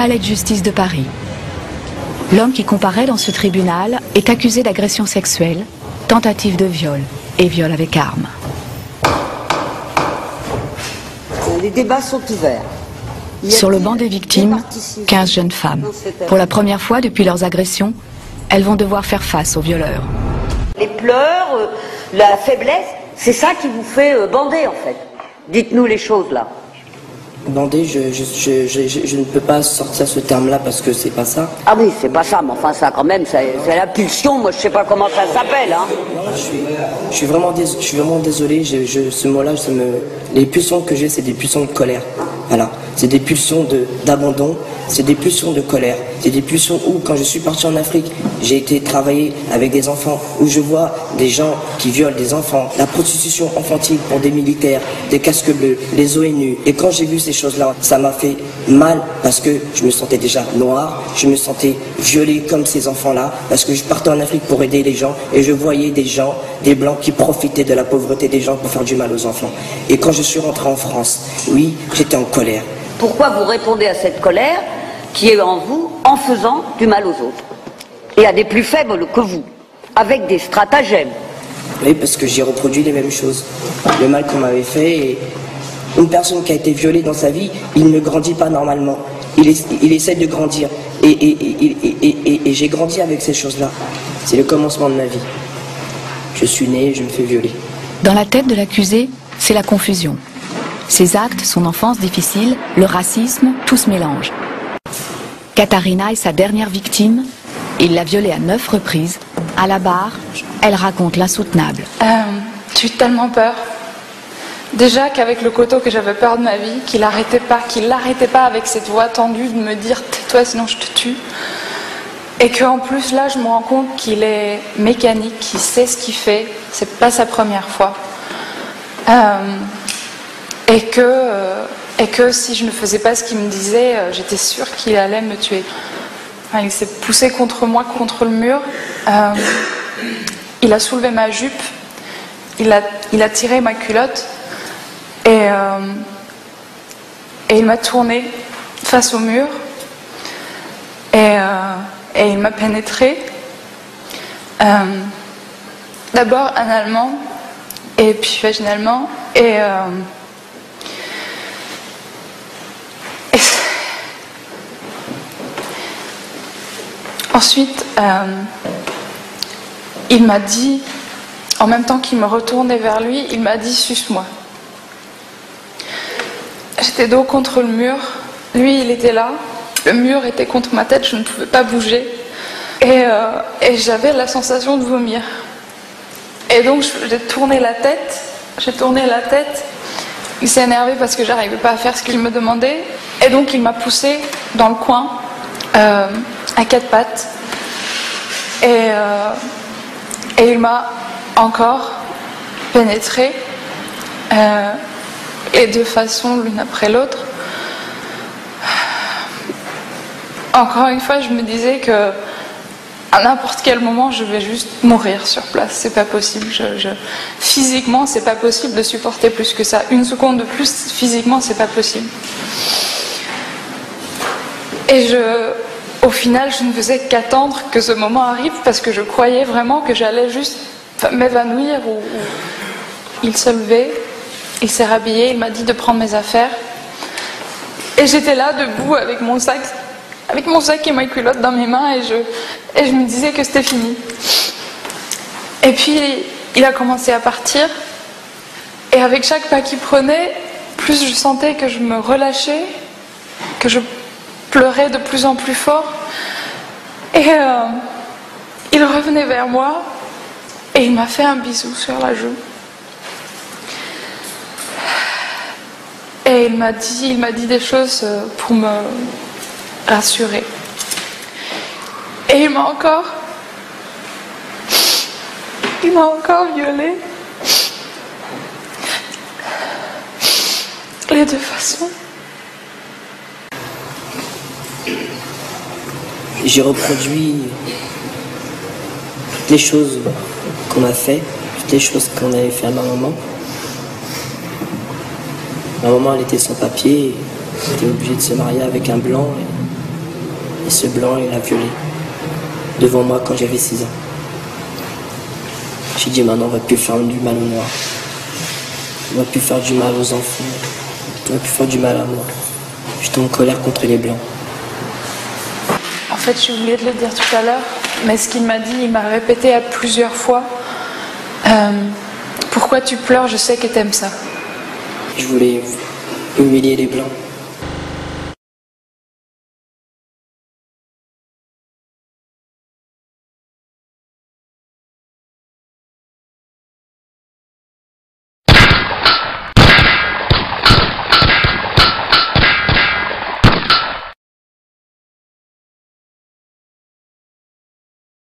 palais de justice de Paris. L'homme qui comparaît dans ce tribunal est accusé d'agression sexuelle, tentative de viol et viol avec arme. Les débats sont ouverts. Sur le banc des victimes, 15 jeunes femmes. Pour la première fois depuis leurs agressions, elles vont devoir faire face aux violeurs. Les pleurs, la faiblesse, c'est ça qui vous fait bander en fait. Dites-nous les choses là. Bander, je ne peux pas sortir ce terme-là parce que c'est pas ça. Ah oui, c'est pas ça, mais enfin ça quand même, c'est la pulsion, moi je sais pas comment ça s'appelle. Hein. Non, je suis vraiment désolé, ce mot-là, les pulsions que j'ai, c'est des pulsions de colère. Voilà, c'est des pulsions d'abandon, c'est des pulsions de colère, c'est des pulsions où, quand je suis parti en Afrique, j'ai été travailler avec des enfants, où je vois des gens qui violent des enfants, la prostitution infantile pour des militaires, des casques bleus, les ONU. Et quand j'ai vu ces choses-là, ça m'a fait mal parce que je me sentais déjà noir, je me sentais violé comme ces enfants-là, parce que je partais en Afrique pour aider les gens et je voyais des gens, des blancs qui profitaient de la pauvreté des gens pour faire du mal aux enfants. Et quand je suis rentré en France, oui, j'étais en colère. Pourquoi vous répondez à cette colère qui est en vous en faisant du mal aux autres et à des plus faibles que vous, avec des stratagèmes? Oui, parce que j'ai reproduit les mêmes choses, le mal qu'on m'avait fait. Et une personne qui a été violée dans sa vie, il ne grandit pas normalement. Il essaie de grandir. Et j'ai grandi avec ces choses-là. C'est le commencement de ma vie. Je suis né, je me fais violer. Dans la tête de l'accusé, c'est la confusion. Ses actes, son enfance difficile, le racisme, tout se mélange. Katharina est sa dernière victime. Il l'a violée à 9 reprises. À la barre, elle raconte l'insoutenable. J'ai eu tellement peur. Déjà qu'avec le coteau que j'avais peur de ma vie, qu'il l'arrêtait pas avec cette voix tendue de me dire tais-toi sinon je te tue. Et qu'en plus là je me rends compte qu'il est mécanique, qu'il sait ce qu'il fait, c'est pas sa première fois. Et que si je ne faisais pas ce qu'il me disait, j'étais sûre qu'il allait me tuer. Enfin, il s'est poussé contre moi, contre le mur. Il a soulevé ma jupe, il a tiré ma culotte et il m'a tournée face au mur et il m'a pénétrée. D'abord analement et puis vaginalement et ensuite, il m'a dit, en même temps qu'il me retournait vers lui, il m'a dit « suce-moi ». J'étais dos contre le mur, lui il était là, le mur était contre ma tête, je ne pouvais pas bouger et j'avais la sensation de vomir. Et donc j'ai tourné la tête, il s'est énervé parce que j'arrivais pas à faire ce qu'il me demandait et donc il m'a poussé dans le coin à 4 pattes et il m'a encore pénétré et de façon l'une après l'autre. Encore une fois je me disais que à n'importe quel moment je vais juste mourir sur place, c'est pas possible, physiquement c'est pas possible de supporter plus que ça, une seconde de plus physiquement c'est pas possible. Et au final, je ne faisais qu'attendre que ce moment arrive parce que je croyais vraiment que j'allais juste m'évanouir. Il se levait, il s'est rhabillé, il m'a dit de prendre mes affaires. Et j'étais là, debout, avec mon sac et ma culotte dans mes mains et je me disais que c'était fini. Et puis, il a commencé à partir. Et avec chaque pas qu'il prenait, plus je sentais que je me relâchais, que je pleurait de plus en plus fort et il revenait vers moi et il m'a fait un bisou sur la joue et il m'a dit des choses pour me rassurer et il m'a encore violée les deux façons. J'ai reproduit toutes les choses qu'on m'a fait, toutes les choses qu'on avait fait à ma maman. Ma maman, elle était sans papier, elle était obligée de se marier avec un blanc. ce blanc, il a violé devant moi quand j'avais 6 ans. J'ai dit maintenant on va plus faire du mal aux noirs. On va plus faire du mal aux enfants. On va plus faire du mal à moi. J'étais en colère contre les blancs. En fait, j'ai oublié de le dire tout à l'heure, mais ce qu'il m'a dit, il m'a répété à plusieurs fois. Pourquoi tu pleures, je sais que t'aimes ça. Je voulais humilier les blancs.